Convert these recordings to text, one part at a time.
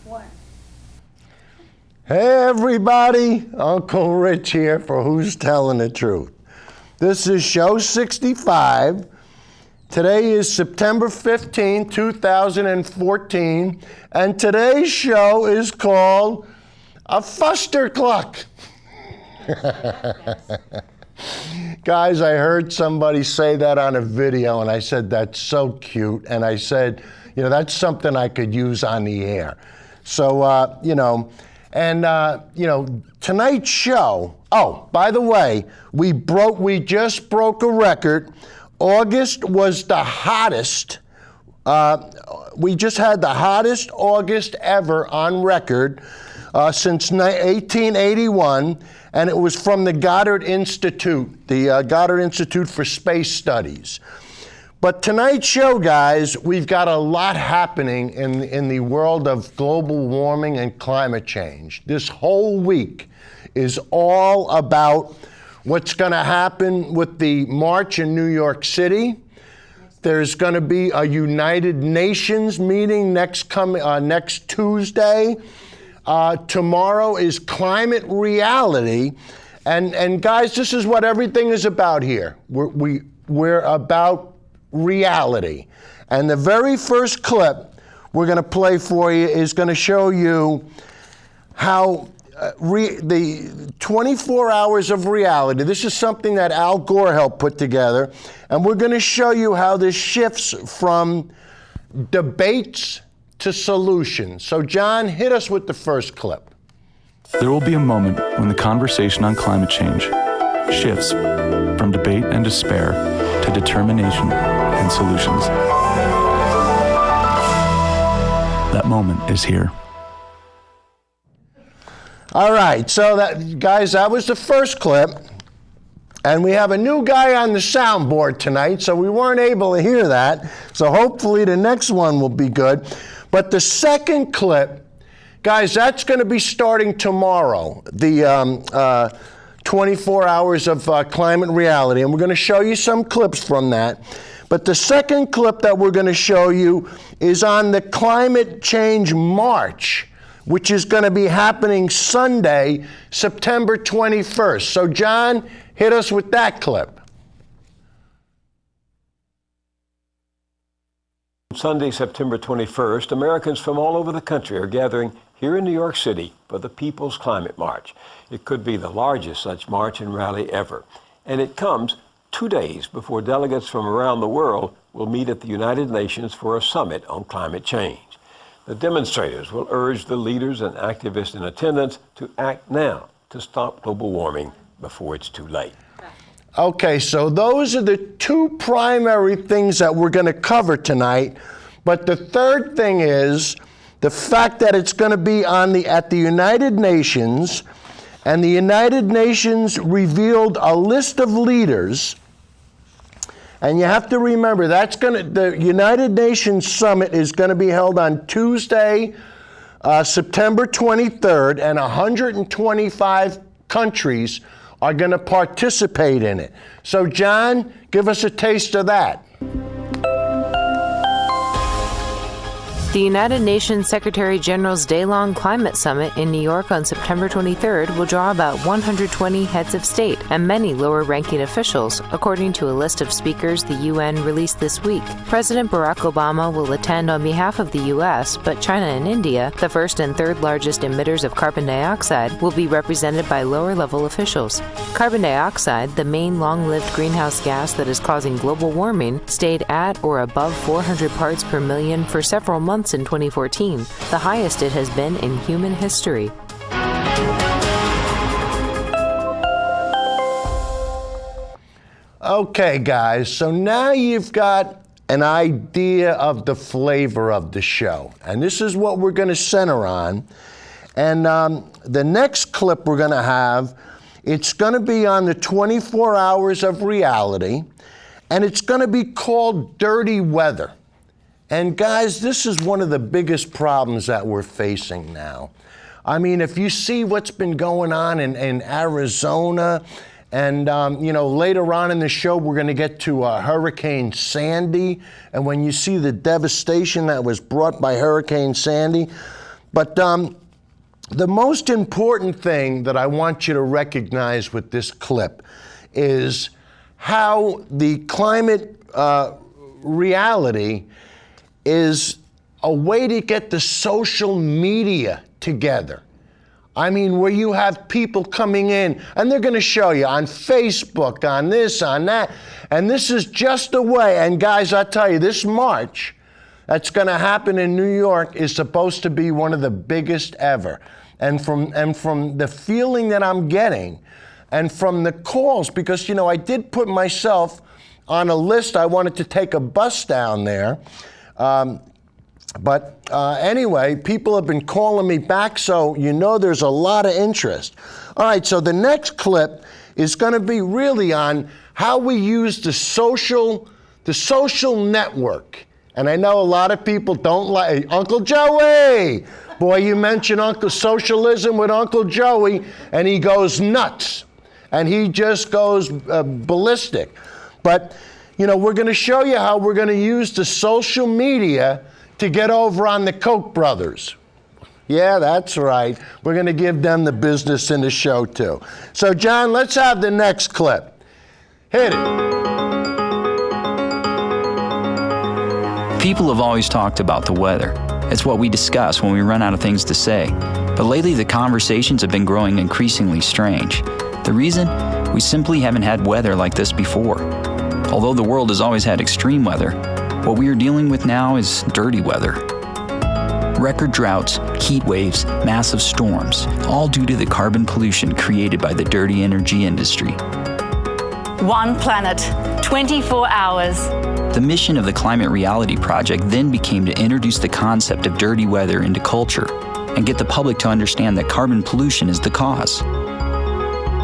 What? Hey everybody, Uncle Rich here for Who's Telling the Truth. This is show 65. Today is September 15, 2014, and today's show is called a Fuster-Cluck. Guys, I heard somebody say that on a video, and I said, that's so cute. And I said, you know, that's something I could use on the air. So, tonight's show, oh, by the way, we just broke a record. August was the hottest. We just had the hottest August ever on record since 1881. And it was from the Goddard Institute, the Goddard Institute for Space Studies. But tonight's show, guys, we've got a lot happening in the world of global warming and climate change. This whole week is all about what's going to happen with the march in New York City. There's going to be a United Nations meeting next Tuesday. Tomorrow is climate reality, and guys, this is what everything is about here. We're about reality, and the very first clip we're going to play for you is going to show you how the 24 hours of reality. This is something that Al Gore helped put together, and we're going to show you how this shifts from debates to solutions. So John, hit us with the first clip. There will be a moment when the conversation on climate change shifts from debate and despair to determination and solutions. That moment is here. All right, so that was the first clip. And we have a new guy on the soundboard tonight, so we weren't able to hear that. So hopefully the next one will be good. But the second clip, guys, that's going to be starting tomorrow, the 24 hours of climate reality. And we're going to show you some clips from that. But the second clip that we're going to show you is on the climate change march, which is going to be happening Sunday, September 21st. So, John, hit us with that clip. Sunday, September 21st, Americans from all over the country are gathering here in New York City for the People's Climate March. It could be the largest such march and rally ever. And it comes 2 days before delegates from around the world will meet at the United Nations for a summit on climate change. The demonstrators will urge the leaders and activists in attendance to act now to stop global warming before it's too late. Okay, so those are the two primary things that we're going to cover tonight. But the third thing is the fact that it's going to be at the United Nations, and the United Nations revealed a list of leaders. And you have to remember, the United Nations Summit is going to be held on Tuesday, September 23rd, and 125 countries are going to participate in it. So, John, give us a taste of that. The United Nations Secretary General's day-long climate summit in New York on September 23rd will draw about 120 heads of state and many lower-ranking officials, according to a list of speakers the UN released this week. President Barack Obama will attend on behalf of the U.S., but China and India, the first and third largest emitters of carbon dioxide, will be represented by lower-level officials. Carbon dioxide, the main long-lived greenhouse gas that is causing global warming, stayed at or above 400 parts per million for several months in 2014, the highest it has been in human history. Okay, guys, so now you've got an idea of the flavor of the show. And this is what we're going to center on. And the next clip we're going to have, it's going to be on the 24 hours of reality, and it's going to be called Dirty Weather. And guys, this is one of the biggest problems that we're facing now. I mean, if you see what's been going on in Arizona, and later on in the show, we're going to get to Hurricane Sandy. And when you see the devastation that was brought by Hurricane Sandy, But the most important thing that I want you to recognize with this clip is how the climate reality is a way to get the social media together. I mean, where you have people coming in and they're going to show you on Facebook, on this, on that, and this is just a way. And guys, I tell you, this march that's going to happen in New York is supposed to be one of the biggest ever. And from the feeling that I'm getting, and from the calls, because I did put myself on a list. I wanted to take a bus down there. But anyway, people have been calling me back, so there's a lot of interest. All right, so the next clip is going to be really on how we use the social network. And I know a lot of people don't like Uncle Joey. Boy, you mention Uncle Socialism with Uncle Joey, and he goes nuts, and he just goes ballistic. But we're going to show you how we're going to use the social media to get over on the Koch brothers. Yeah, that's right. We're going to give them the business in the show, too. So, John, let's have the next clip. Hit it. People have always talked about the weather. It's what we discuss when we run out of things to say. But lately, the conversations have been growing increasingly strange. The reason? We simply haven't had weather like this before. Although the world has always had extreme weather, what we are dealing with now is dirty weather. Record droughts, heat waves, massive storms, all due to the carbon pollution created by the dirty energy industry. One planet, 24 hours. The mission of the Climate Reality Project then became to introduce the concept of dirty weather into culture and get the public to understand that carbon pollution is the cause.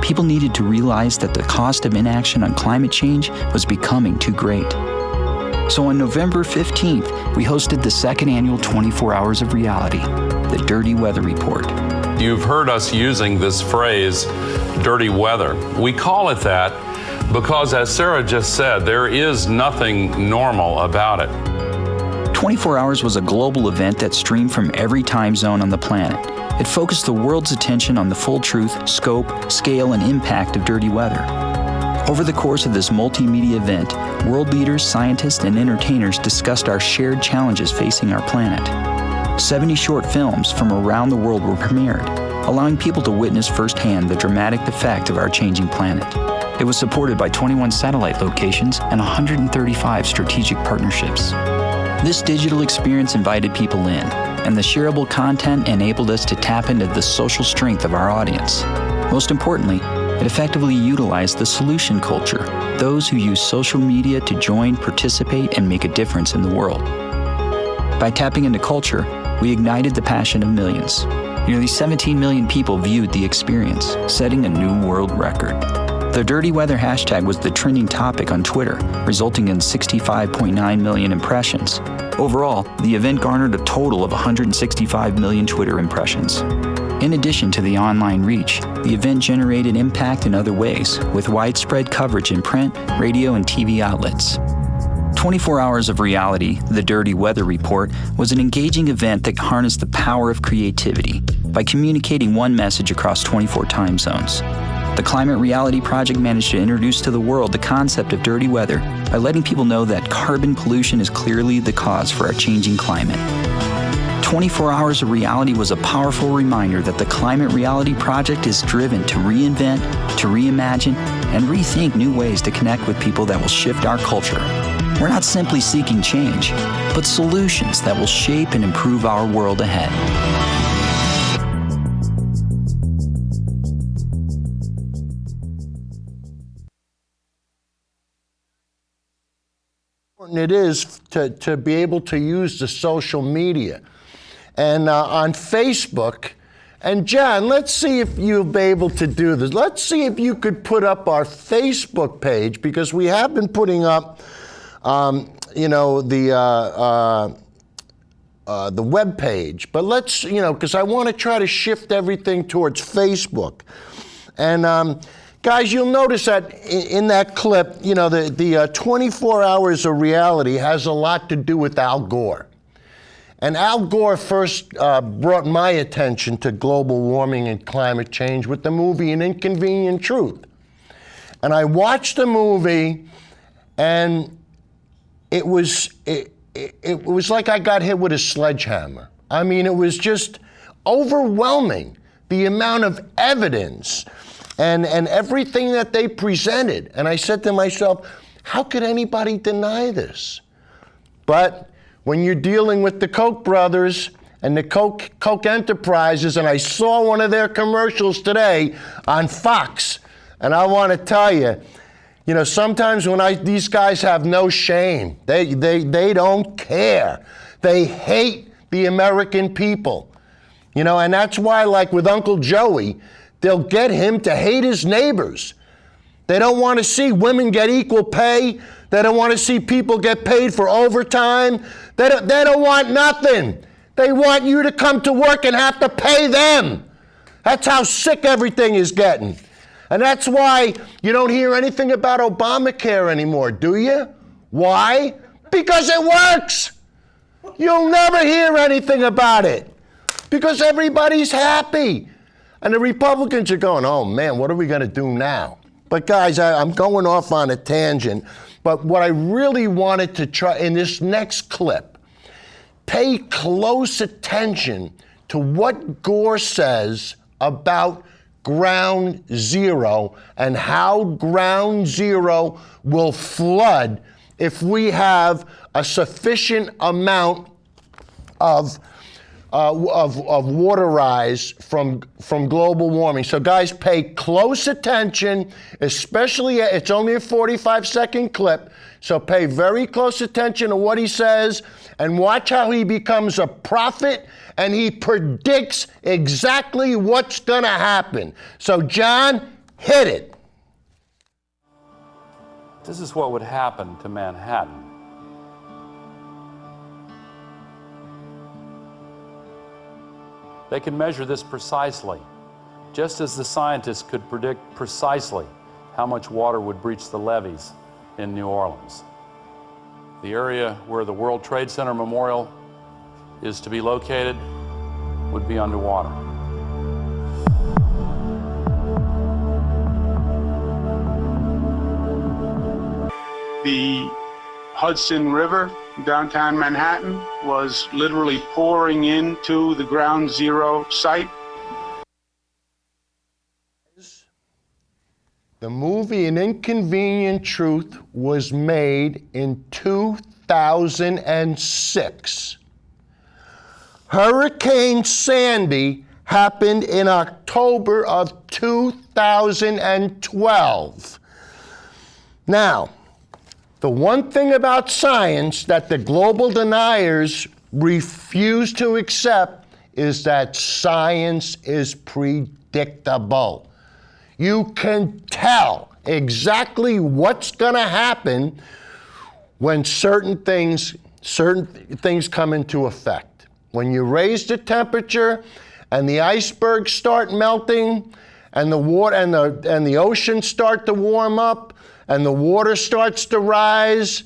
People needed to realize that the cost of inaction on climate change was becoming too great. So on November 15th, we hosted the second annual 24 Hours of Reality, the Dirty Weather Report. You've heard us using this phrase, dirty weather. We call it that because, as Sarah just said, there is nothing normal about it. 24 Hours was a global event that streamed from every time zone on the planet. It focused the world's attention on the full truth, scope, scale, and impact of dirty weather. Over the course of this multimedia event, world leaders, scientists, and entertainers discussed our shared challenges facing our planet. 70 short films from around the world were premiered, allowing people to witness firsthand the dramatic effect of our changing planet. It was supported by 21 satellite locations and 135 strategic partnerships. This digital experience invited people in, and the shareable content enabled us to tap into the social strength of our audience. Most importantly, it effectively utilized the solution culture, those who use social media to join, participate, and make a difference in the world. By tapping into culture, we ignited the passion of millions. Nearly 17 million people viewed the experience, setting a new world record. The dirty weather hashtag was the trending topic on Twitter, resulting in 65.9 million impressions. Overall, the event garnered a total of 165 million Twitter impressions. In addition to the online reach, the event generated impact in other ways, with widespread coverage in print, radio, and TV outlets. 24 Hours of Reality, the Dirty Weather Report, was an engaging event that harnessed the power of creativity by communicating one message across 24 time zones. The Climate Reality Project managed to introduce to the world the concept of dirty weather by letting people know that carbon pollution is clearly the cause for our changing climate. 24 Hours of Reality was a powerful reminder that the Climate Reality Project is driven to reinvent, to reimagine, and rethink new ways to connect with people that will shift our culture. We're not simply seeking change, but solutions that will shape and improve our world ahead. It is to be able to use the social media. And on Facebook, and John, let's see if you'll be able to do this. Let's see if you could put up our Facebook page, because we have been putting up, the web page. But let's, because I want to try to shift everything towards Facebook. And guys, you'll notice that in that clip, the 24 Hours of Reality has a lot to do with Al Gore. And Al Gore first brought my attention to global warming and climate change with the movie An Inconvenient Truth. And I watched the movie, and it was like I got hit with a sledgehammer. I mean, it was just overwhelming, the amount of evidence and everything that they presented. And I said to myself, how could anybody deny this? But when you're dealing with the Koch brothers and the Koch enterprises, and I saw one of their commercials today on Fox, and I want to tell you, you know, sometimes when these guys have no shame, they don't care. They hate the American people. You know, and that's why, like with Uncle Joey, they'll get him to hate his neighbors. They don't want to see women get equal pay. They don't want to see people get paid for overtime. They don't want nothing. They want you to come to work and have to pay them. That's how sick everything is getting. And that's why you don't hear anything about Obamacare anymore, do you? Why? Because it works. You'll never hear anything about it because everybody's happy. And the Republicans are going, oh man, what are we going to do now? But guys, I'm going off on a tangent. But what I really wanted to try in this next clip, pay close attention to what Gore says about ground zero and how ground zero will flood if we have a sufficient amount of water rise from global warming. So guys, pay close attention, especially, it's only a 45-second clip, so pay very close attention to what he says and watch how he becomes a prophet and he predicts exactly what's gonna happen. So John, hit it. This is what would happen to Manhattan. They can measure this precisely, just as the scientists could predict precisely how much water would breach the levees in New Orleans. The area where the World Trade Center Memorial is to be located would be underwater. The Hudson River, downtown Manhattan, was literally pouring into the ground zero site. The movie An Inconvenient Truth was made in 2006. Hurricane Sandy happened in October of 2012. Now, the one thing about science that the global deniers refuse to accept is that science is predictable. You can tell exactly what's going to happen when certain things come into effect. When you raise the temperature and the icebergs start melting and the water and the oceans start to warm up and the water starts to rise,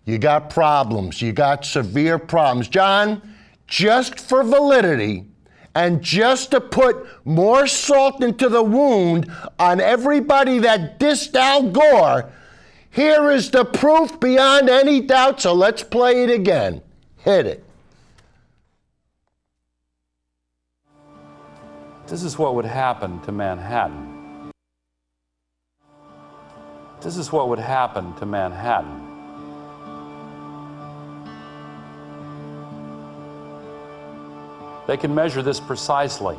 you got problems. You got severe problems. John, just for validity, and just to put more salt into the wound on everybody that dissed Al Gore, here is the proof beyond any doubt, so let's play it again. Hit it. This is what would happen to Manhattan. This is what would happen to Manhattan. They can measure this precisely,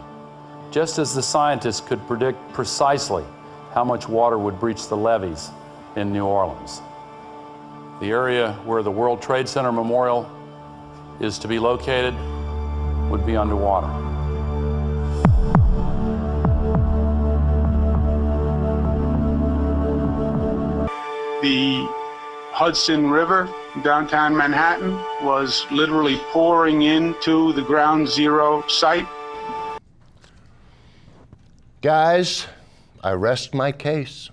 just as the scientists could predict precisely how much water would breach the levees in New Orleans. The area where the World Trade Center Memorial is to be located would be underwater. The Hudson River, downtown Manhattan, was literally pouring into the ground zero site. Guys, I rest my case.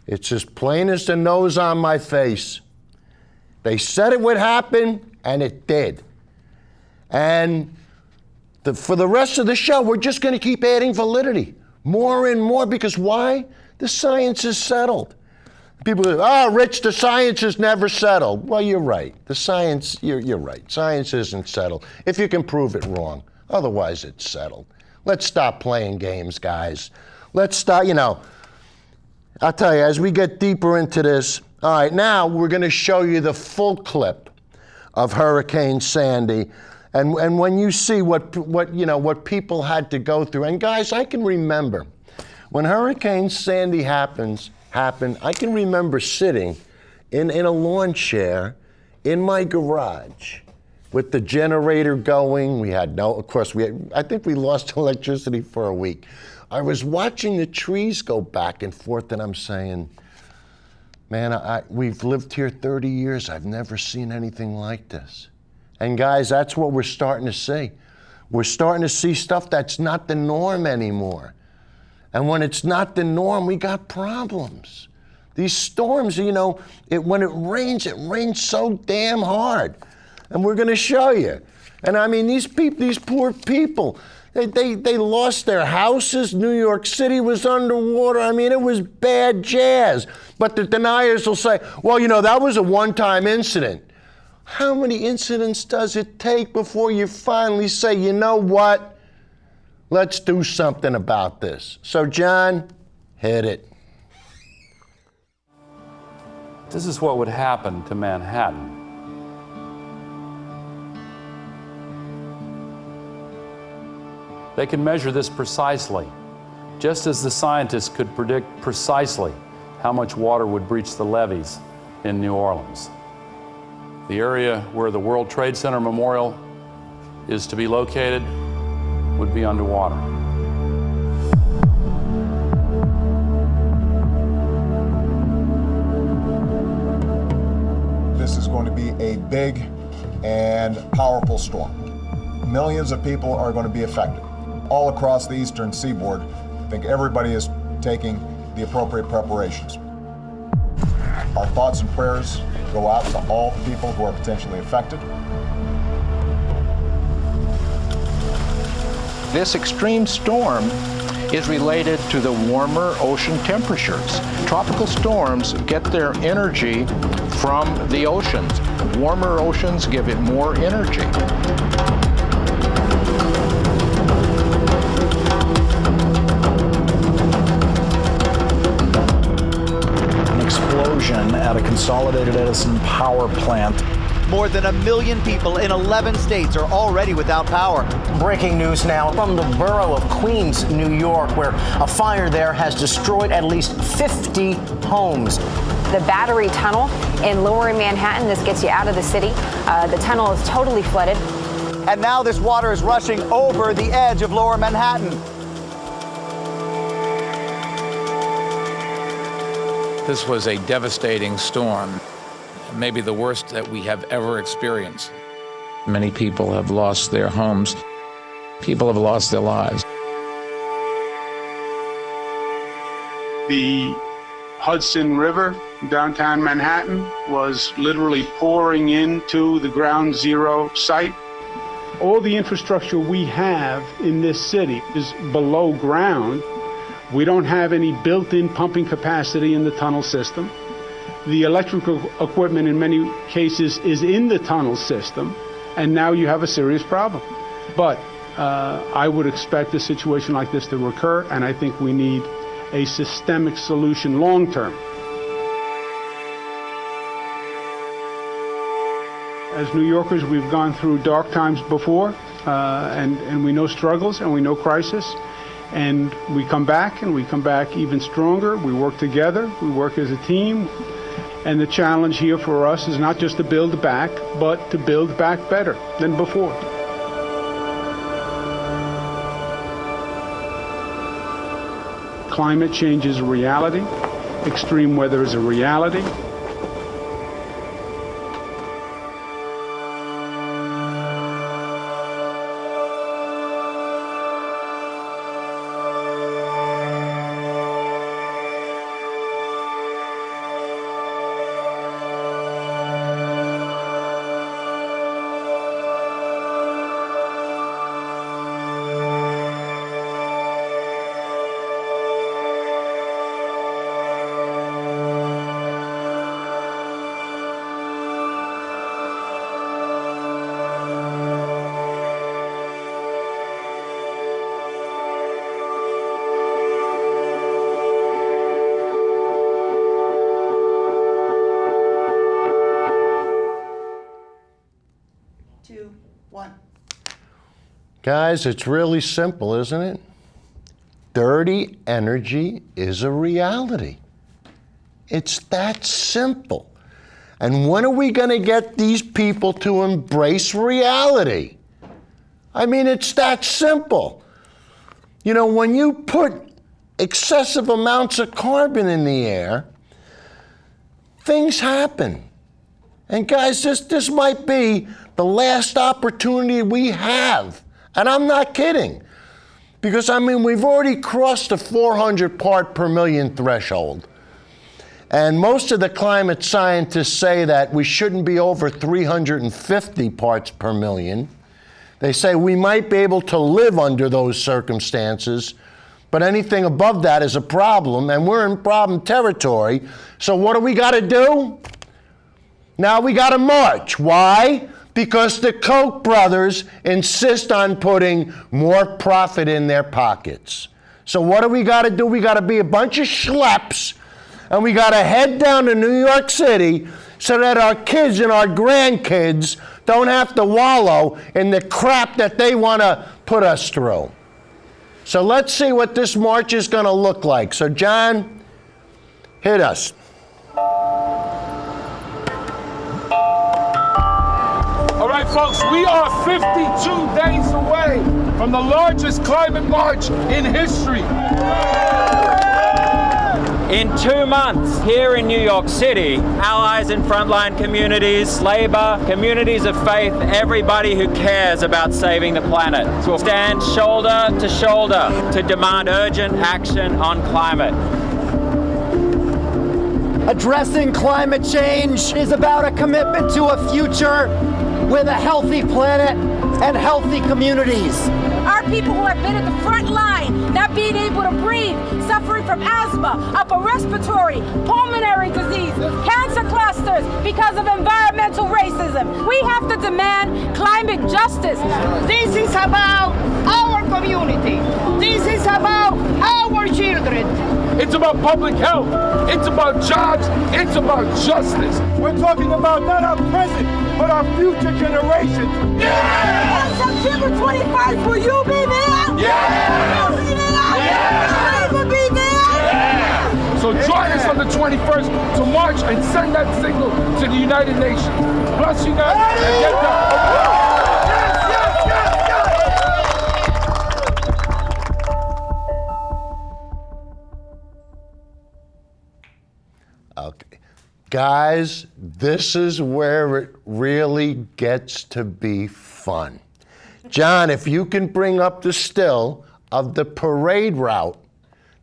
It's as plain as the nose on my face. They said it would happen, and it did. And for the rest of the show, we're just going to keep adding validity, more and more, because why? The science is settled. People go, oh, Rich, the science is never settled. Well, you're right. The science, you're right. Science isn't settled if you can prove it wrong. Otherwise, it's settled. Let's stop playing games, guys. Let's stop, I'll tell you, as we get deeper into this, all right, now we're going to show you the full clip of Hurricane Sandy. And when you see what people had to go through, and guys, I can remember when Hurricane Sandy happened, I can remember sitting in a lawn chair in my garage with the generator going. I think we lost electricity for a week. I was watching the trees go back and forth, and I'm saying, man, we've lived here 30 years. I've never seen anything like this. And guys, that's what we're starting to see. We're starting to see stuff that's not the norm anymore. And when it's not the norm, we got problems. These storms, when it rains so damn hard. And we're going to show you. And I mean, these poor people, they lost their houses. New York City was underwater. I mean, it was bad jazz. But the deniers will say, well, that was a one-time incident. How many incidents does it take before you finally say, you know what? Let's do something about this. So, John, hit it. This is what would happen to Manhattan. They can measure this precisely, just as the scientists could predict precisely how much water would breach the levees in New Orleans. The area where the World Trade Center Memorial is to be located would be underwater. This is going to be a big and powerful storm. Millions of people are going to be affected. All across the eastern seaboard, I think everybody is taking the appropriate preparations. Our thoughts and prayers go out to all the people who are potentially affected. This extreme storm is related to the warmer ocean temperatures. Tropical storms get their energy from the oceans. Warmer oceans give it more energy. Explosion at a Consolidated Edison power plant. More than 1 million people in 11 states are already without power. Breaking news now from the borough of Queens, New York, where a fire there has destroyed at least 50 homes. The Battery Tunnel in Lower Manhattan, this gets you out of the city. The tunnel is totally flooded. And now this water is rushing over the edge of Lower Manhattan. This was a devastating storm, maybe the worst that we have ever experienced. Many people have lost their homes. People have lost their lives. The Hudson River, downtown Manhattan, was literally pouring into the ground zero site. All the infrastructure we have in this city is below ground. We don't have any built-in pumping capacity in the tunnel system. The electrical equipment in many cases is in the tunnel system, and now you have a serious problem. But I would expect a situation like this to recur, and I think we need a systemic solution long-term. As New Yorkers, we've gone through dark times before, and we know struggles and we know crisis. And we come back, and we come back even stronger. We work together, we work as a team. And the challenge here for us is not just to build back, but to build back better than before. Climate change is a reality. Extreme weather is a reality. Guys, it's really simple, isn't it? Dirty energy is a reality. It's that simple. And when are we going to get these people to embrace reality? I mean, it's that simple. You know, when you put excessive amounts of carbon in the air, things happen. And guys, this might be the last opportunity we have. And I'm not kidding. Because, I mean, we've already crossed the 400 part per million threshold. And most of the climate scientists say that we shouldn't be over 350 parts per million. They say we might be able to live under those circumstances, but anything above that is a problem, and we're in problem territory. So what do we got to do? Now we got to march. Why? Because the Koch brothers insist on putting more profit in their pockets. So what do we got to do? We got to be a bunch of schleps, and we got to head down to New York City so that our kids and our grandkids don't have to wallow in the crap that they want to put us through. So let's see what this march is going to look like. So John, hit us. All right, folks, we are 52 days away from the largest climate march in history. In 2 months, here in New York City, allies in frontline communities, labor, communities of faith, everybody who cares about saving the planet will stand shoulder to shoulder to demand urgent action on climate. Addressing climate change is about a commitment to a future with a healthy planet and healthy communities. Our people who have been at the front line, not being able to breathe, suffering from asthma, upper respiratory, pulmonary disease, cancer clusters because of environmental racism. We have to demand climate justice. This is about our community. This is about our children. It's about public health. It's about jobs. It's about justice. We're talking about not our present, but our future generations. Yeah! On September 21st, will you be there? Yeah! Will you be there? Yeah! Will you be there? Yeah! So join us on the 21st to march and send that signal to the United Nations. Plus, unite and get done. Okay. Guys, this is where it really gets to be fun. John, if you can bring up the still of the parade route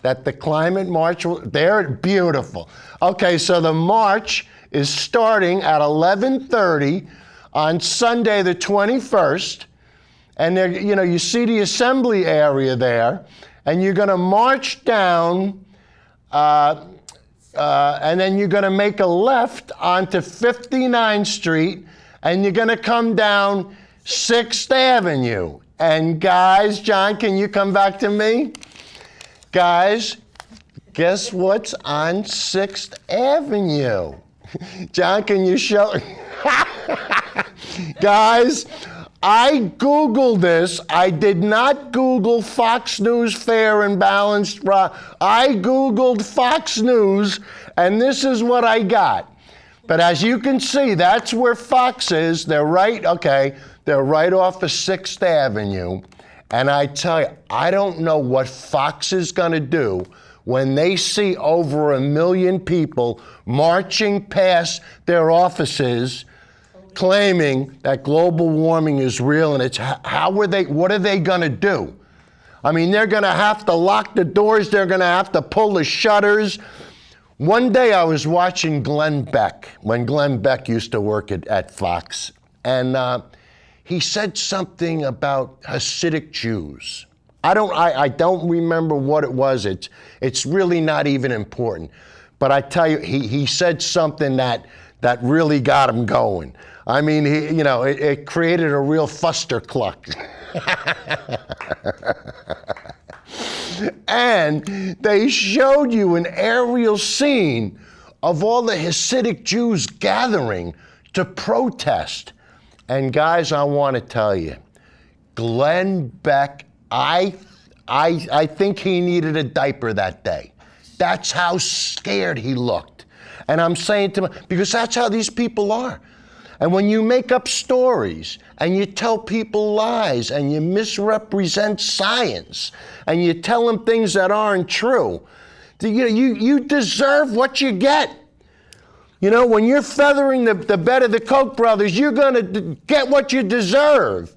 that the climate march will, they're beautiful. Okay, so the march is starting at 11:30 on Sunday the 21st, and there, you know, you see the assembly area there, and you're going to march down and then you're going to make a left onto 59th Street, and you're going to come down 6th Avenue. And guys, John, can you come back to me? Guys, guess what's on 6th Avenue? John, can you show? Guys, I Googled this. I did not Google Fox News Fair and Balanced. I Googled Fox News, and this is what I got. But as you can see, that's where Fox is. They're right off of 6th Avenue. And I tell you, I don't know what Fox is going to do when they see over 1 million people marching past their offices claiming that global warming is real, and it's what are they going to do? I mean, they're going to have to lock the doors, they're going to have to pull the shutters. One day I was watching Glenn Beck, when Glenn Beck used to work at Fox, and he said something about Hasidic Jews. I don't remember what it was. It's really not even important. But I tell you, he said something that really got him going. I mean, it created a real Fuster-Cluck. And they showed you an aerial scene of all the Hasidic Jews gathering to protest. And guys, I want to tell you, Glenn Beck, I think he needed a diaper that day. That's how scared he looked. And I'm saying to him, because that's how these people are. And when you make up stories and you tell people lies and you misrepresent science and you tell them things that aren't true, you deserve what you get. You know, when you're feathering the bed of the Koch brothers, you're going to get what you deserve.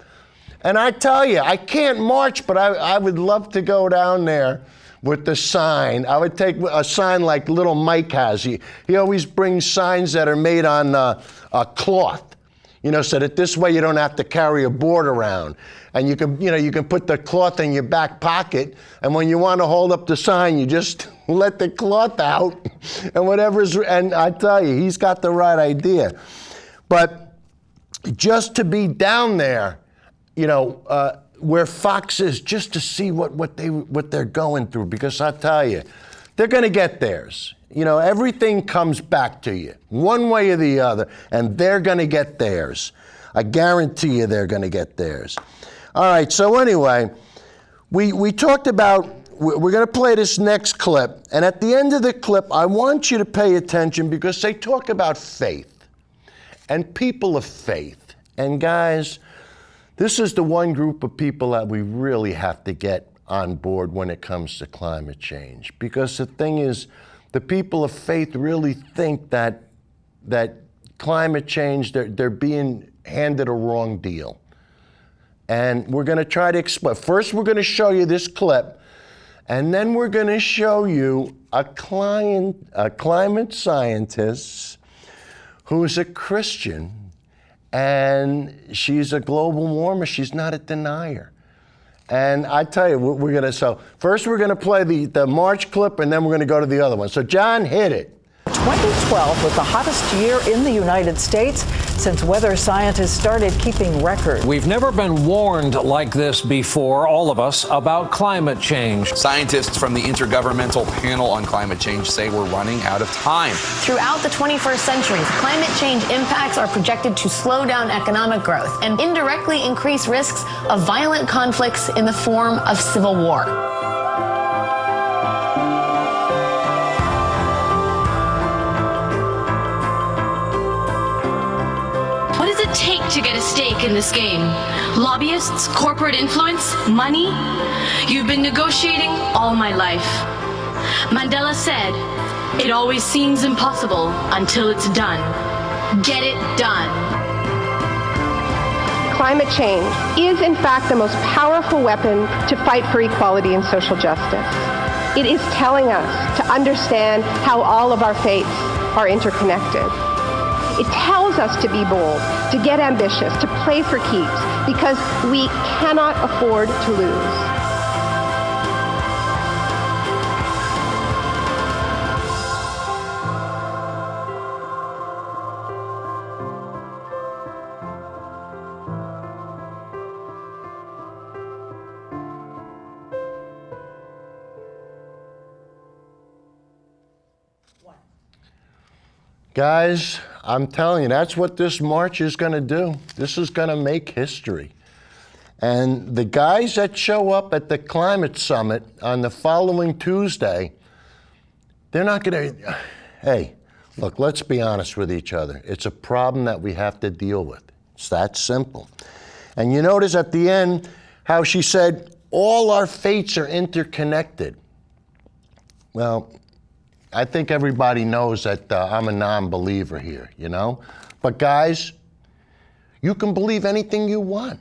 And I tell you, I can't march, but I would love to go down there with the sign. I would take a sign like little Mike has. He always brings signs that are made on a cloth, you know, so that this way you don't have to carry a board around. And you can put the cloth in your back pocket, and when you want to hold up the sign, you just let the cloth out, and I tell you, he's got the right idea. But just to be down there, you know, where Fox is, just to see what they're going through, because I tell you, they're going to get theirs. You know, everything comes back to you, one way or the other, and they're going to get theirs. I guarantee you they're going to get theirs. All right, so anyway, we talked about, we're going to play this next clip, and at the end of the clip, I want you to pay attention because they talk about faith and people of faith. And guys, this is the one group of people that we really have to get on board when it comes to climate change. Because the thing is, the people of faith really think that climate change, they're being handed a wrong deal. And we're going to try to explain. First, we're going to show you this clip, and then we're going to show you a climate scientist who's a Christian, and she's a global warmer. She's not a denier. And I tell you, so first we're going to play the March clip, and then we're going to go to the other one. So John, hit it. 2012 was the hottest year in the United States since weather scientists started keeping records. We've never been warned like this before, all of us, about climate change. Scientists from the Intergovernmental Panel on Climate Change say we're running out of time. Throughout the 21st century, climate change impacts are projected to slow down economic growth and indirectly increase risks of violent conflicts in the form of civil war. Take to get a stake in this game? Lobbyists, corporate influence, money? You've been negotiating all my life. Mandela said, "It always seems impossible until it's done. Get it done." Climate change is in fact the most powerful weapon to fight for equality and social justice. It is telling us to understand how all of our fates are interconnected. It tells us to be bold, to get ambitious, to play for keeps, because we cannot afford to lose. Guys, I'm telling you, that's what this march is going to do. This is going to make history. And the guys that show up at the climate summit on the following Tuesday, they're not going to, hey, look, let's be honest with each other. It's a problem that we have to deal with. It's that simple. And you notice at the end how she said, all our fates are interconnected. Well, I think everybody knows that I'm a non-believer here, you know? But guys, you can believe anything you want.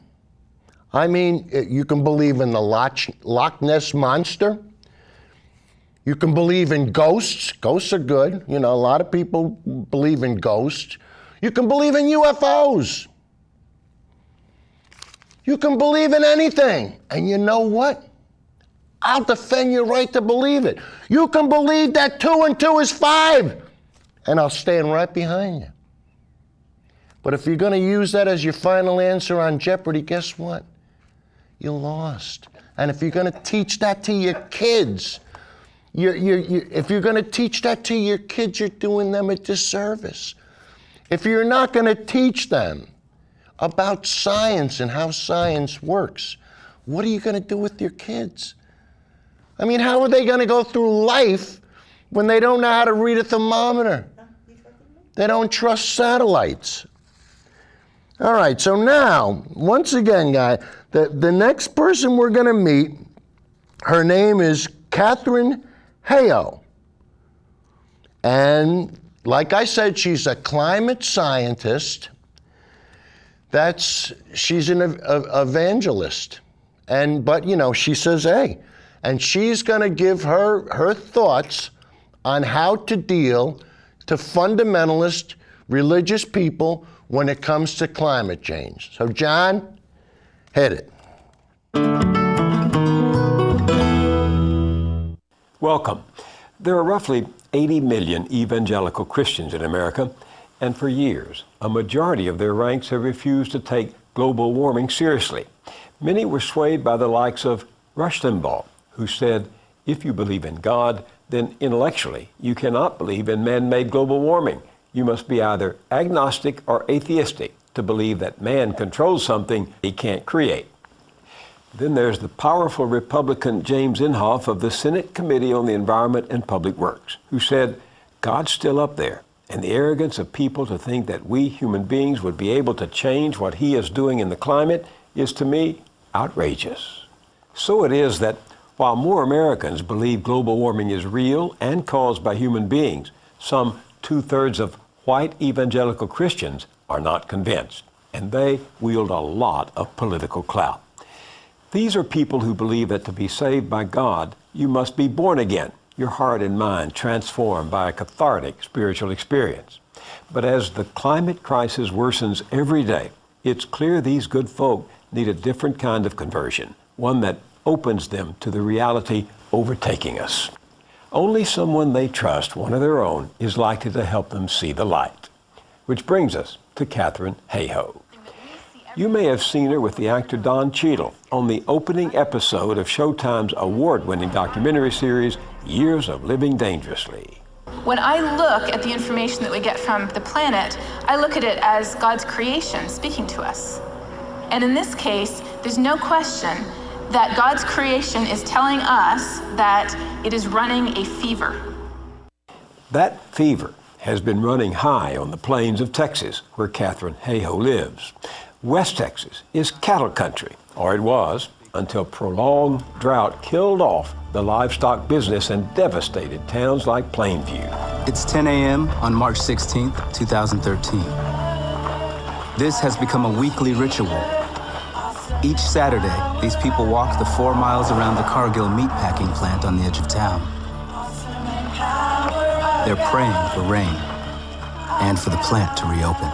I mean, you can believe in the Loch Ness Monster. You can believe in ghosts. Ghosts are good. You know, a lot of people believe in ghosts. You can believe in UFOs. You can believe in anything. And you know what? I'll defend your right to believe it. You can believe that 2 and 2 is 5, and I'll stand right behind you. But if you're going to use that as your final answer on Jeopardy, guess what? You lost. And if you're going to teach that to your kids, if you're going to teach that to your kids, you're doing them a disservice. If you're not going to teach them about science and how science works, what are you going to do with your kids? I mean, how are they going to go through life when they don't know how to read a thermometer? They don't trust satellites. All right, so now, once again, guys, the next person we're going to meet, her name is Catherine Hayhoe. And like I said, she's a climate scientist. She's an evangelist. But you know, she says, hey, and she's going to give her thoughts on how to deal to fundamentalist religious people when it comes to climate change. So John, hit it. Welcome. There are roughly 80 million evangelical Christians in America, and for years, a majority of their ranks have refused to take global warming seriously. Many were swayed by the likes of Rush Limbaugh, who said, if you believe in God, then intellectually you cannot believe in man-made global warming. You must be either agnostic or atheistic to believe that man controls something he can't create. Then there's the powerful Republican James Inhofe of the Senate Committee on the Environment and Public Works, who said, God's still up there, and the arrogance of people to think that we human beings would be able to change what he is doing in the climate is, to me, outrageous. So it is that while more Americans believe global warming is real and caused by human beings, some 2/3 of white evangelical Christians are not convinced, and they wield a lot of political clout. These are people who believe that to be saved by God, you must be born again, your heart and mind transformed by a cathartic spiritual experience. But as the climate crisis worsens every day, it's clear these good folk need a different kind of conversion, one that opens them to the reality overtaking us. Only someone they trust, one of their own, is likely to help them see the light. Which brings us to Catherine Hayhoe. You may have seen her with the actor Don Cheadle on the opening episode of Showtime's award-winning documentary series, Years of Living Dangerously. When I look at the information that we get from the planet, I look at it as God's creation speaking to us. And in this case, there's no question that God's creation is telling us that it is running a fever. That fever has been running high on the plains of Texas, where Catherine Hayhoe lives. West Texas is cattle country, or it was, until prolonged drought killed off the livestock business and devastated towns like Plainview. It's 10 a.m. on March 16th, 2013. This has become a weekly ritual. Each Saturday, these people walk the 4 miles around the Cargill meatpacking plant on the edge of town. They're praying for rain and for the plant to reopen.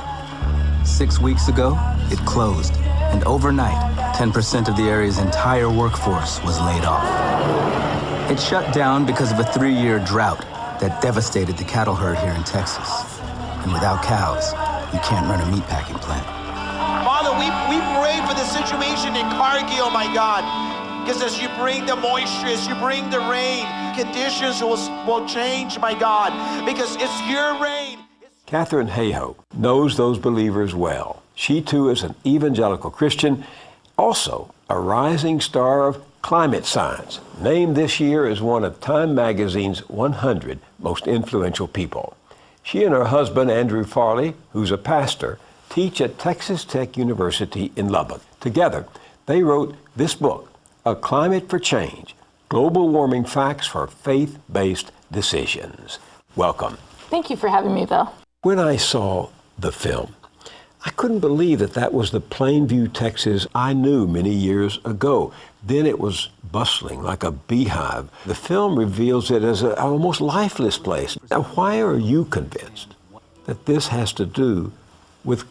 6 weeks ago, it closed, and overnight, 10% of the area's entire workforce was laid off. It shut down because of a 3-year drought that devastated the cattle herd here in Texas. And without cows, you can't run a meatpacking plant. Father, we pray for the situation in Cargill, my God. Because as you bring the moisture, as you bring the rain, conditions will change, my God. Because it's your rain. Catherine Hayhoe knows those believers well. She too is an evangelical Christian, also a rising star of climate science, named this year as one of Time Magazine's 100 most influential people. She and her husband, Andrew Farley, who's a pastor, teach at Texas Tech University in Lubbock. Together, they wrote this book, A Climate for Change, Global Warming Facts for Faith-Based Decisions. Welcome. Thank you for having me, Bill. When I saw the film, I couldn't believe that was the Plainview, Texas I knew many years ago. Then it was bustling like a beehive. The film reveals it as an almost lifeless place. Now, why are you convinced that this has to do with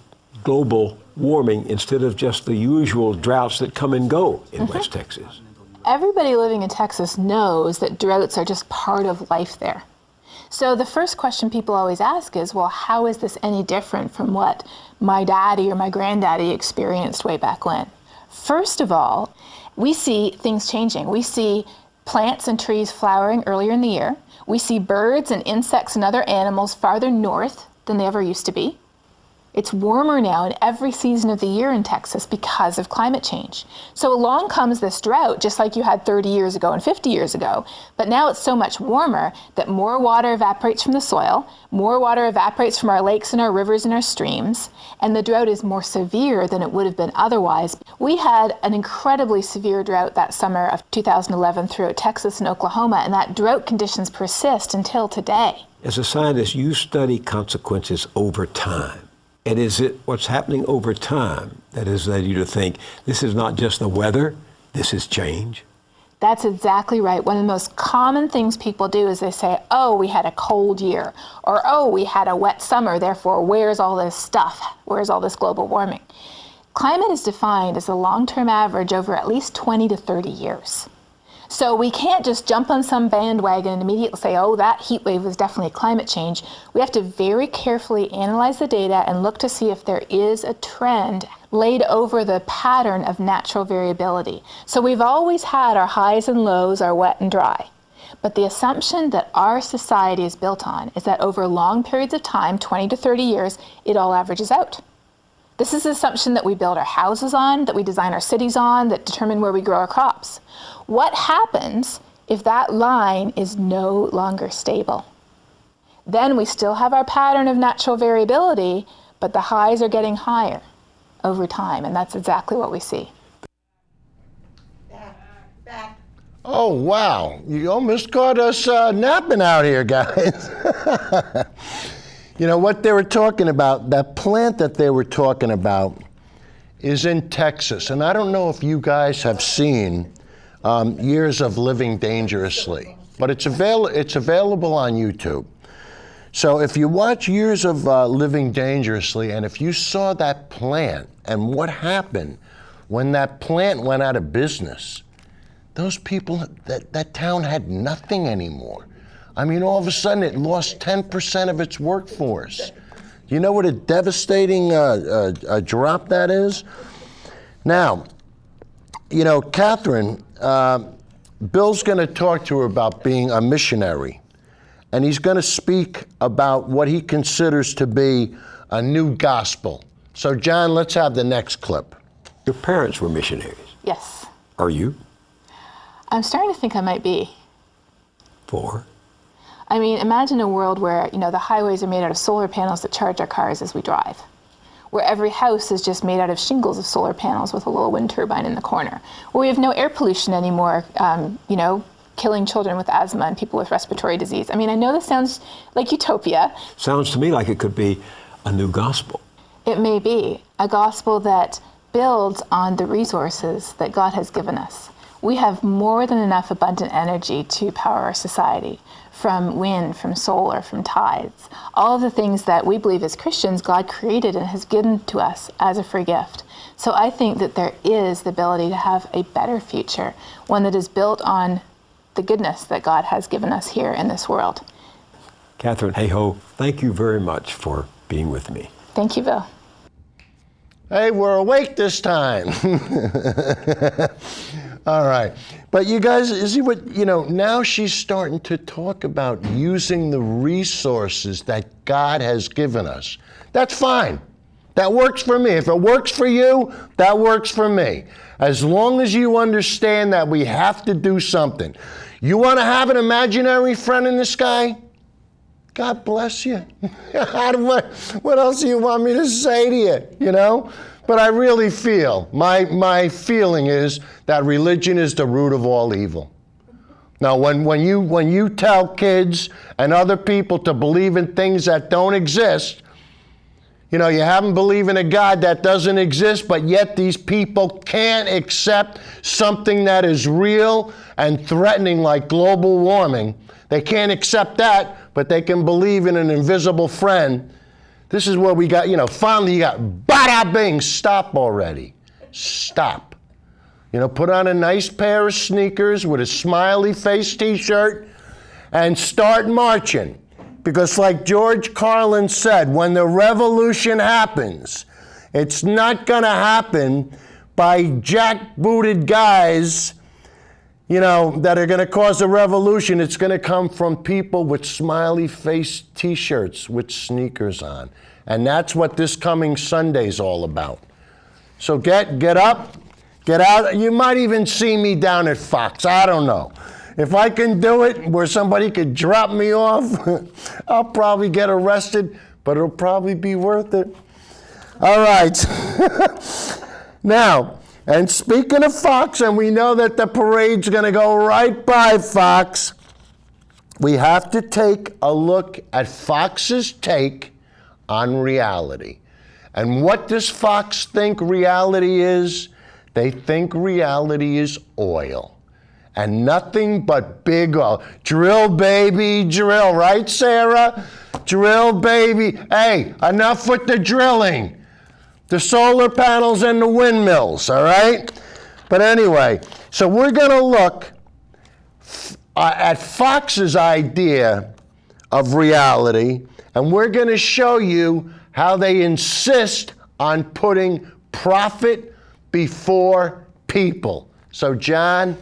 global warming instead of just the usual droughts that come and go in West Texas? Everybody living in Texas knows that droughts are just part of life there. So the first question people always ask is, well, how is this any different from what my daddy or my granddaddy experienced way back when? First of all, we see things changing. We see plants and trees flowering earlier in the year. We see birds and insects and other animals farther north than they ever used to be. It's warmer now in every season of the year in Texas because of climate change. So along comes this drought, just like you had 30 years ago and 50 years ago, but now it's so much warmer that more water evaporates from the soil, more water evaporates from our lakes and our rivers and our streams, and the drought is more severe than it would have been otherwise. We had an incredibly severe drought that summer of 2011 throughout Texas and Oklahoma, and that drought conditions persist until today. As a scientist, you study consequences over time. And is it what's happening over time that has led you to think this is not just the weather, this is change? That's exactly right. One of the most common things people do is they say, oh, we had a cold year, or oh, we had a wet summer, therefore where's all this stuff? Where's all this global warming? Climate is defined as a long-term average over at least 20 to 30 years. So we can't just jump on some bandwagon and immediately say, oh, that heat wave was definitely climate change. We have to very carefully analyze the data and look to see if there is a trend laid over the pattern of natural variability. So we've always had our highs and lows, our wet and dry. But the assumption that our society is built on is that over long periods of time, 20 to 30 years, it all averages out. This is the assumption that we build our houses on, that we design our cities on, that determine where we grow our crops. What happens if that line is no longer stable? Then we still have our pattern of natural variability, but the highs are getting higher over time, and that's exactly what we see. Oh, wow. You almost caught us napping out here, guys. You know, what they were talking about, that plant that they were talking about is in Texas. And I don't know if you guys have seen Years of Living Dangerously, but it's available on YouTube. So if you watch Years of Living Dangerously, and if you saw that plant and what happened when that plant went out of business, those people, that town had nothing anymore. I mean, all of a sudden it lost 10% of its workforce. You know what a devastating drop that is? Now, you know, Catherine, Bill's going to talk to her about being a missionary, and he's going to speak about what he considers to be a new gospel. So, John, let's have the next clip. Your parents were missionaries. Yes. Are you? I'm starting to think I might be. For? I mean, imagine a world where, you know, the highways are made out of solar panels that charge our cars as we drive, where every house is just made out of shingles of solar panels with a little wind turbine in the corner, where we have no air pollution anymore, you know, killing children with asthma and people with respiratory disease. I mean, I know this sounds like utopia. Sounds to me like it could be a new gospel. It may be a gospel that builds on the resources that God has given us. We have more than enough abundant energy to power our society, from wind, from solar, from tides, all of the things that we believe as Christians God created and has given to us as a free gift. So I think that there is the ability to have a better future, one that is built on the goodness that God has given us here in this world. Catherine Hayhoe, thank you very much for being with me. Thank you, Bill. Hey, we're awake this time. All right. But you guys, see what, you know, now she's starting to talk about using the resources that God has given us. That's fine. That works for me. If it works for you, that works for me. As long as you understand that we have to do something. You want to have an imaginary friend in the sky? God bless you. What else do you want me to say to you, you know? But I really feel, my feeling is that religion is the root of all evil. Now, when you tell kids and other people to believe in things that don't exist, you know, you have them believe in a God that doesn't exist, but yet these people can't accept something that is real and threatening like global warming. They can't accept that, but they can believe in an invisible friend. This is where we got, you know, finally you got, bada bing, stop already. Stop. You know, put on a nice pair of sneakers with a smiley face t-shirt and start marching. Because like George Carlin said, when the revolution happens, it's not gonna happen by jackbooted guys, you know, that are gonna cause a revolution. It's gonna come from people with smiley face t-shirts with sneakers on. And that's what this coming Sunday's all about. So get up, get out. You might even see me down at Fox. I don't know. If I can do it where somebody could drop me off, I'll probably get arrested, but it'll probably be worth it. All right. Now, and speaking of Fox, and we know that the parade's going to go right by Fox, we have to take a look at Fox's take on reality. And what does Fox think reality is? They think reality is oil. And nothing but big oil. Drill, baby, drill. Right, Sarah? Drill, baby. Hey, enough with the drilling. The solar panels and the windmills, all right? But anyway, so we're going to look at Fox's idea of reality, and we're going to show you how they insist on putting profit before people. So, John,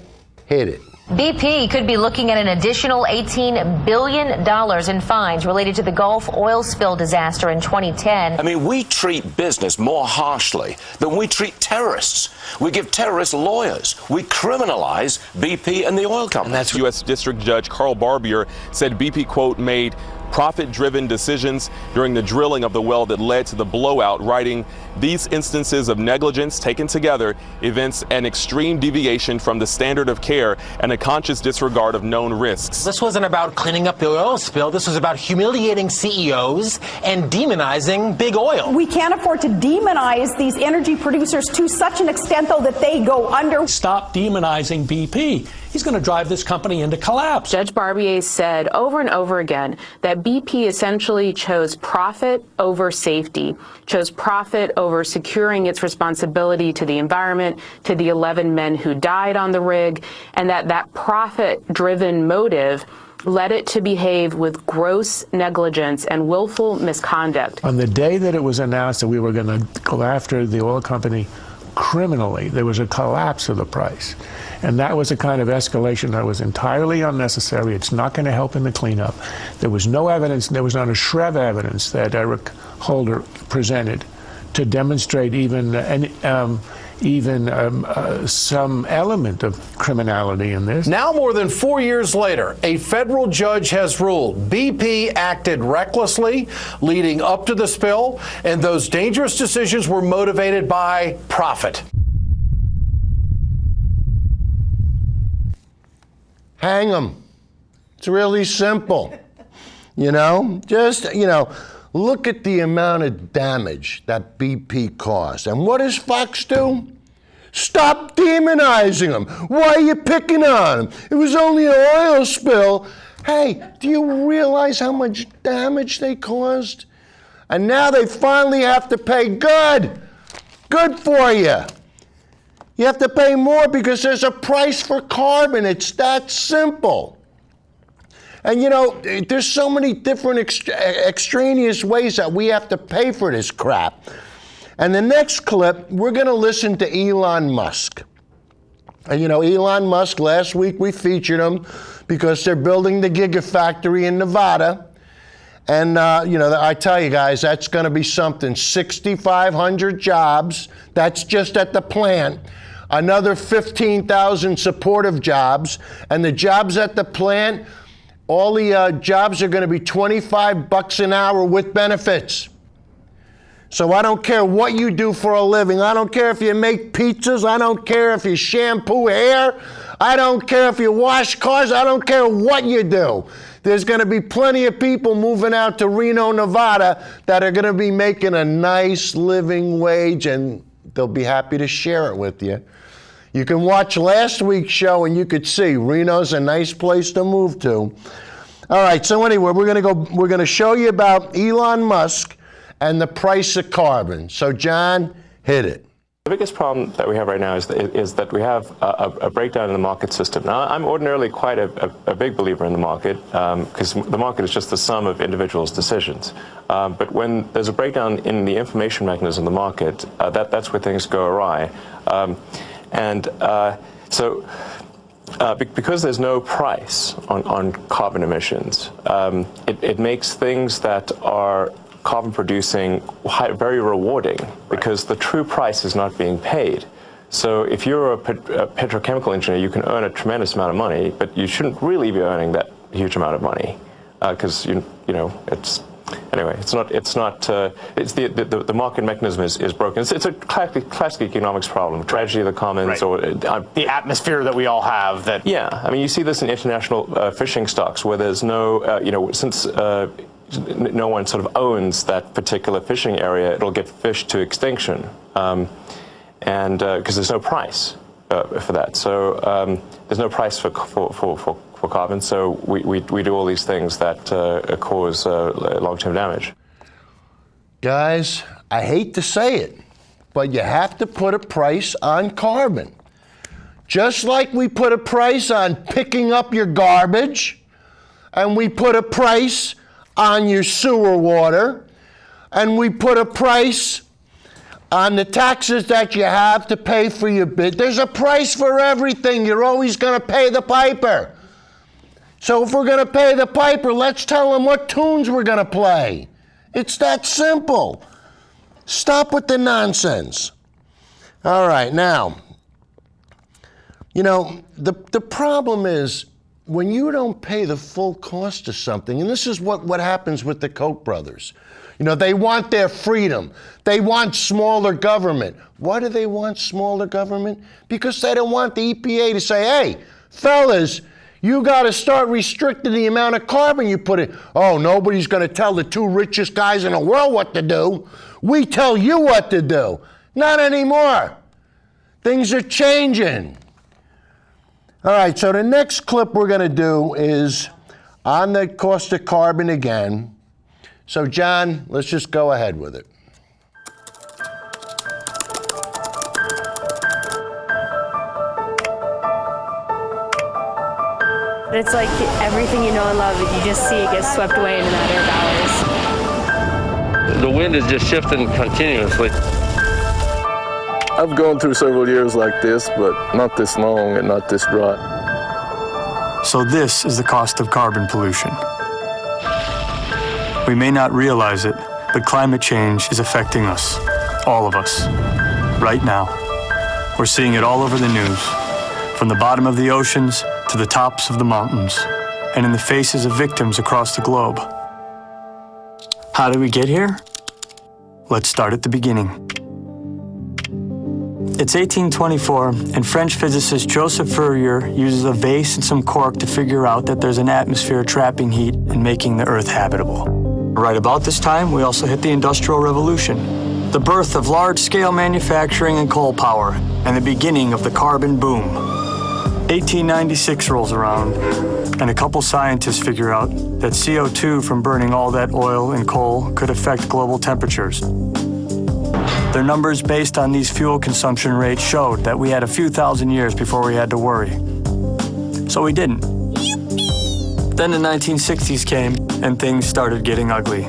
hit it. BP could be looking at an additional $18 billion in fines related to the Gulf oil spill disaster in 2010. I mean, we treat business more harshly than we treat terrorists. We give terrorists lawyers. We criminalize BP and the oil company. And that's U.S. District Judge Carl Barbier said BP, quote, made profit-driven decisions during the drilling of the well that led to the blowout, writing, these instances of negligence taken together evince an extreme deviation from the standard of care and a conscious disregard of known risks. This wasn't about cleaning up the oil spill. This was about humiliating CEOs and demonizing big oil. We can't afford to demonize these energy producers to such an extent, though, that they go under. Stop demonizing BP. He's going to drive this company into collapse. Judge Barbier said over and over again that BP essentially chose profit over safety, chose profit over securing its responsibility to the environment, to the 11 men who died on the rig, and that profit-driven motive led it to behave with gross negligence and willful misconduct. On the day that it was announced that we were going to go after the oil company criminally, there was a collapse of the price. And that was a kind of escalation that was entirely unnecessary. It's not going to help in the cleanup. There was no evidence, there was not a shred of evidence that Eric Holder presented to demonstrate even some element of criminality in this. Now, more than 4 years later, a federal judge has ruled BP acted recklessly leading up to the spill, and those dangerous decisions were motivated by profit. Hang them. It's really simple. Look at the amount of damage that BP caused. And what does Fox do? Stop demonizing them. Why are you picking on them? It was only an oil spill. Hey, do you realize how much damage they caused? And now they finally have to pay. Good for you. You have to pay more because there's a price for carbon. It's that simple. And there's so many different extraneous ways that we have to pay for this crap. And the next clip, we're going to listen to Elon Musk. And Elon Musk, last week we featured him because they're building the Gigafactory in Nevada. And, I tell you guys, that's going to be something. 6,500 jobs. That's just at the plant. Another 15,000 supportive jobs. And the jobs at the plant, all the jobs are going to be $25 an hour with benefits. So I don't care what you do for a living. I don't care if you make pizzas. I don't care if you shampoo hair. I don't care if you wash cars. I don't care what you do. There's going to be plenty of people moving out to Reno, Nevada that are going to be making a nice living wage, and they'll be happy to share it with you. You can watch last week's show and you could see Reno's a nice place to move to. All right, so anyway, we're going to show you about Elon Musk and the price of carbon. So John, hit it. The biggest problem that we have right now is that we have a breakdown in the market system. Now, I'm ordinarily quite a big believer in the market because the market is just the sum of individuals' decisions. But when there's a breakdown in the information mechanism of the market, that's where things go awry. Because there's no price on carbon emissions, it makes things that are carbon producing very rewarding because the true price is not being paid. So if you're a petrochemical engineer, you can earn a tremendous amount of money, but you shouldn't really be earning that huge amount of money because the market mechanism is broken. It's a classic economics problem, tragedy of the commons, or the atmosphere that we all have. That I mean, you see this in international fishing stocks where there's no, since no one sort of owns that particular fishing area, it'll get fished to extinction, and because there's no price for that. So there's no price for carbon, so we do all these things that cause long-term damage. Guys, I hate to say it, but you have to put a price on carbon. Just like we put a price on picking up your garbage, and we put a price on your sewer water, and we put a price on the taxes that you have to pay for your bid. There's a price for everything. You're always going to pay the piper. So if we're going to pay the piper, let's tell them what tunes we're going to play. It's that simple. Stop with the nonsense. All right, now, the problem is when you don't pay the full cost of something, and this is what happens with the Koch brothers. They want their freedom. They want smaller government. Why do they want smaller government? Because they don't want the EPA to say, hey, fellas, you got to start restricting the amount of carbon you put in. Oh, nobody's going to tell the two richest guys in the world what to do. We tell you what to do. Not anymore. Things are changing. All right, so the next clip we're going to do is on the cost of carbon again. So, John, let's just go ahead with it. It's like everything you know and love, you just see it get swept away in a matter of hours. The wind is just shifting continuously. I've gone through several years like this, but not this long and not this dry. So this is the cost of carbon pollution. We may not realize it, but climate change is affecting us, all of us, right now. We're seeing it all over the news, from the bottom of the oceans to the tops of the mountains, and in the faces of victims across the globe. How did we get here? Let's start at the beginning. It's 1824, and French physicist Joseph Fourier uses a vase and some cork to figure out that there's an atmosphere trapping heat and making the Earth habitable. Right about this time, we also hit the Industrial Revolution, the birth of large-scale manufacturing and coal power, and the beginning of the carbon boom. 1896 rolls around, and a couple scientists figure out that CO2 from burning all that oil and coal could affect global temperatures. Their numbers based on these fuel consumption rates showed that we had a few thousand years before we had to worry. So we didn't. Then the 1960s came, and things started getting ugly.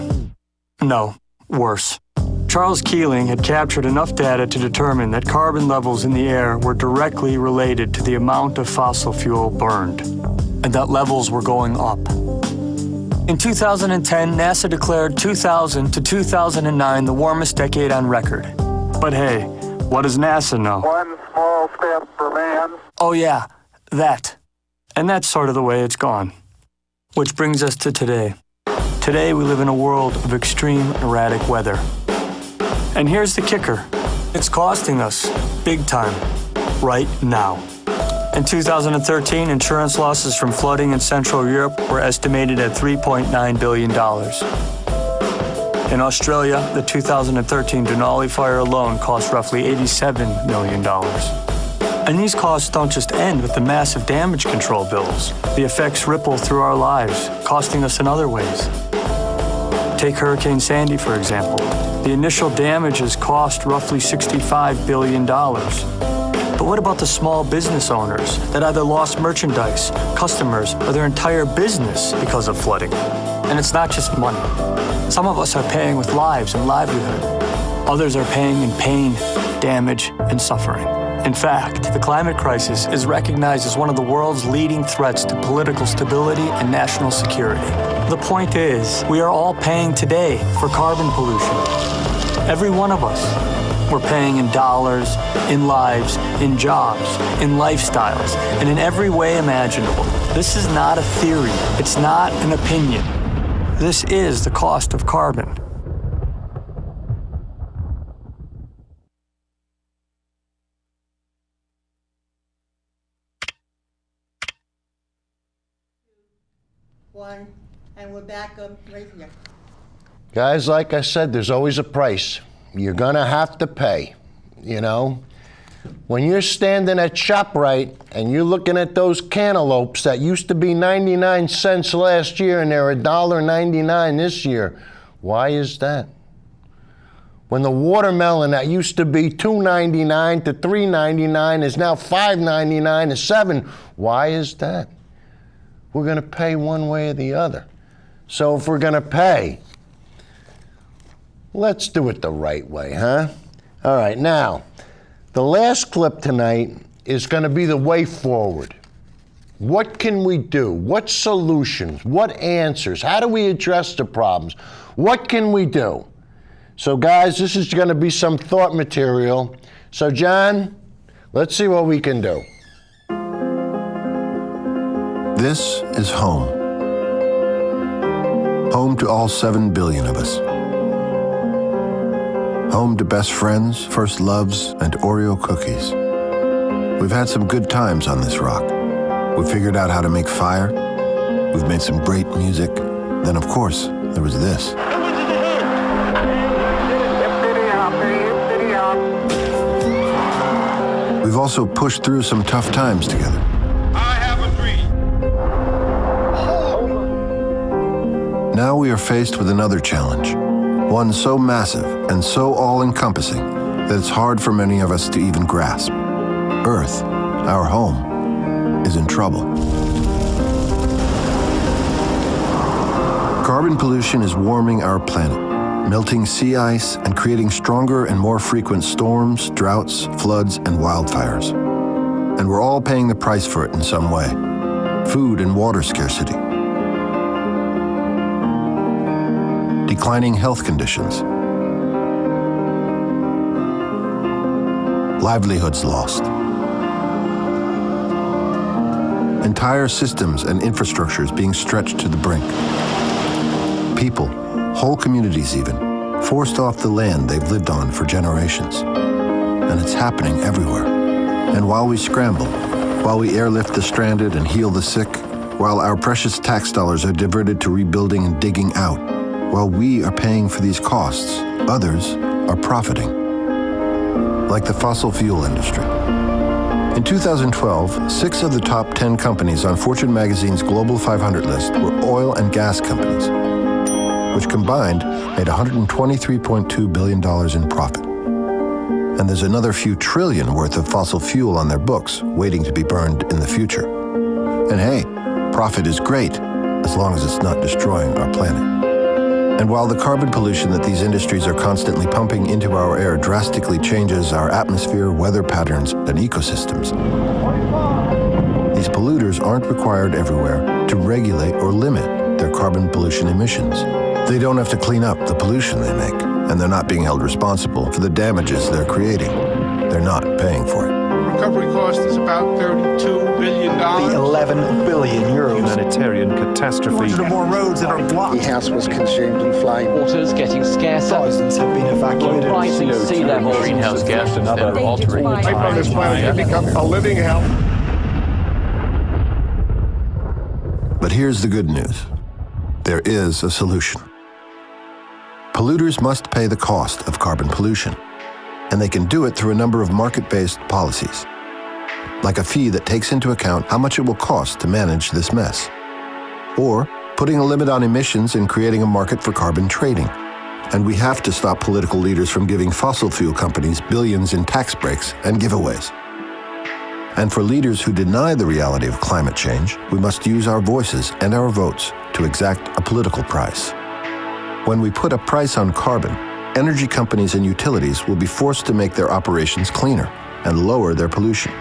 No, worse. Charles Keeling had captured enough data to determine that carbon levels in the air were directly related to the amount of fossil fuel burned, and that levels were going up. In 2010, NASA declared 2000 to 2009 the warmest decade on record. But hey, what does NASA know? One small step for man. Oh yeah, that. And that's sort of the way it's gone. Which brings us to today. Today we live in a world of extreme erratic weather. And here's the kicker. It's costing us big time right now. In 2013, insurance losses from flooding in Central Europe were estimated at $3.9 billion. In Australia, the 2013 Denali fire alone cost roughly $87 million. And these costs don't just end with the massive damage control bills. The effects ripple through our lives, costing us in other ways. Take Hurricane Sandy, for example. The initial damages cost roughly $65 billion. But what about the small business owners that either lost merchandise, customers, or their entire business because of flooding? And it's not just money. Some of us are paying with lives and livelihood. Others are paying in pain, damage, and suffering. In fact, the climate crisis is recognized as one of the world's leading threats to political stability and national security. The point is, we are all paying today for carbon pollution. Every one of us. We're paying in dollars, in lives, in jobs, in lifestyles, and in every way imaginable. This is not a theory. It's not an opinion. This is the cost of carbon. One, and we're back up right here. Guys, like I said, there's always a price. You're gonna have to pay, you know? When you're standing at ShopRite and you're looking at those cantaloupes that used to be 99 cents last year and they're $1.99 this year, why is that? When the watermelon that used to be $2.99 to $3.99 is now $5.99 to $7, why is that? We're gonna pay one way or the other. So if we're gonna pay, let's do it the right way, huh? All right, now, the last clip tonight is going to be the way forward. What can we do? What solutions? What answers? How do we address the problems? What can we do? So, guys, this is going to be some thought material. So, John, let's see what we can do. This is home. Home to all 7 billion of us. Home to best friends, first loves, and Oreo cookies. We've had some good times on this rock. We figured out how to make fire. We've made some great music. Then, of course, there was this. We've also pushed through some tough times together. I have a dream. Now we are faced with another challenge. One so massive and so all-encompassing that it's hard for many of us to even grasp. Earth, our home, is in trouble. Carbon pollution is warming our planet, melting sea ice and creating stronger and more frequent storms, droughts, floods, and wildfires. And we're all paying the price for it in some way. Food and water scarcity. Declining health conditions, livelihoods lost, entire systems and infrastructures being stretched to the brink, people, whole communities even, forced off the land they've lived on for generations. And it's happening everywhere. And while we scramble, while we airlift the stranded and heal the sick, while our precious tax dollars are diverted to rebuilding and digging out, while we are paying for these costs, others are profiting. Like the fossil fuel industry. In 2012, 6 of the top 10 companies on Fortune magazine's Global 500 list were oil and gas companies, which combined made $123.2 billion in profit. And there's another few trillion worth of fossil fuel on their books waiting to be burned in the future. And hey, profit is great, as long as it's not destroying our planet. And while the carbon pollution that these industries are constantly pumping into our air drastically changes our atmosphere, weather patterns, and ecosystems, these polluters aren't required everywhere to regulate or limit their carbon pollution emissions. They don't have to clean up the pollution they make, and they're not being held responsible for the damages they're creating. They're not paying for it. Recovery cost is about $32 billion. The 11 billion euros. Humanitarian catastrophe. 100 more roads that are blocked. The house was consumed in flame. Water's getting scarcer. Thousands have been evacuated. Rising sea levels. Greenhouse gas and other altering. Life on this planet has become a living hell. But here's the good news. There is a solution. Polluters must pay the cost of carbon pollution, and they can do it through a number of market-based policies, like a fee that takes into account how much it will cost to manage this mess, or putting a limit on emissions and creating a market for carbon trading. And we have to stop political leaders from giving fossil fuel companies billions in tax breaks and giveaways. And for leaders who deny the reality of climate change, we must use our voices and our votes to exact a political price. When we put a price on carbon, energy companies and utilities will be forced to make their operations cleaner and lower their pollution.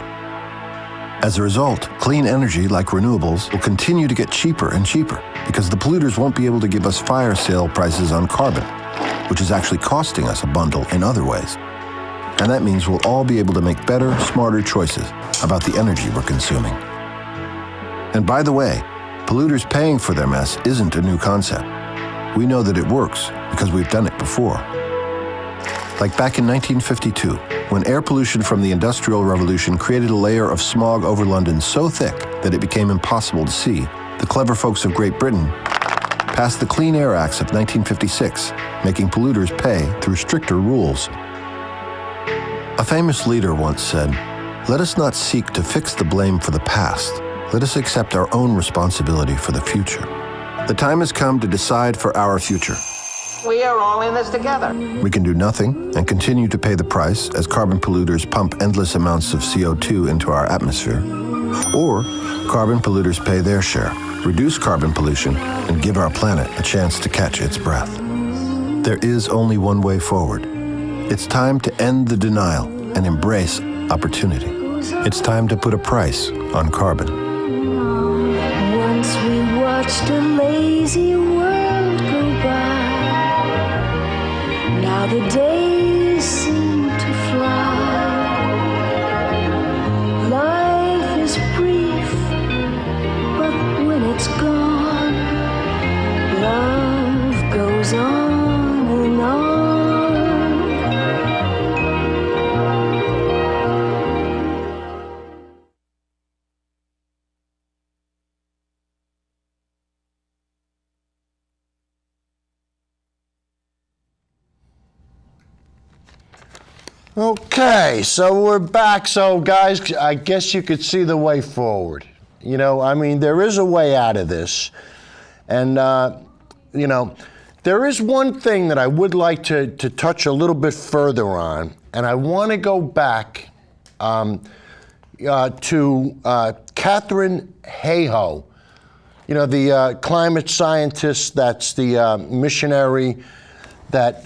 As a result, clean energy like renewables will continue to get cheaper and cheaper because the polluters won't be able to give us fire sale prices on carbon, which is actually costing us a bundle in other ways. And that means we'll all be able to make better, smarter choices about the energy we're consuming. And by the way, polluters paying for their mess isn't a new concept. We know that it works because we've done it before. Like back in 1952, when air pollution from the Industrial Revolution created a layer of smog over London so thick that it became impossible to see, the clever folks of Great Britain passed the Clean Air Acts of 1956, making polluters pay through stricter rules. A famous leader once said, "Let us not seek to fix the blame for the past. Let us accept our own responsibility for the future." The time has come to decide for our future. We are all in this together. We can do nothing and continue to pay the price as carbon polluters pump endless amounts of CO2 into our atmosphere. Or carbon polluters pay their share, reduce carbon pollution, and give our planet a chance to catch its breath. There is only one way forward. It's time to end the denial and embrace opportunity. It's time to put a price on carbon. Once we watched a lazy world go by. Now the days seem to fly. Life is brief, but when it's gone, love goes on and on. Okay, so we're back. So guys, I guess you could see the way forward. You know, I mean, there is a way out of this. And, you know, there is one thing that I would like to touch a little bit further on. And I want to go back to Katharine Hayhoe, you know, the climate scientist that's the missionary that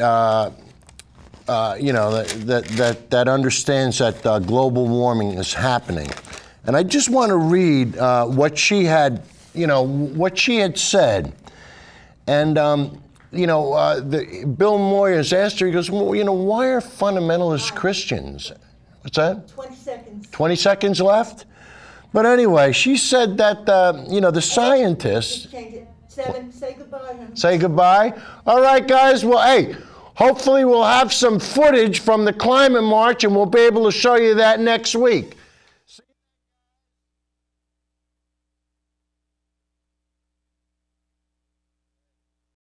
you know, that understands that global warming is happening. And I just want to read what she had, you know, what she had said. And, you know, Bill Moyers asked her, he goes, well, you know, why are fundamentalist Christians? What's that? 20 seconds. 20 seconds left? But anyway, she said that, you know, the scientists... Change it. 7, say goodbye. Honey. Say goodbye? All right, guys, well, hey, hopefully we'll have some footage from the climate march and we'll be able to show you that next week.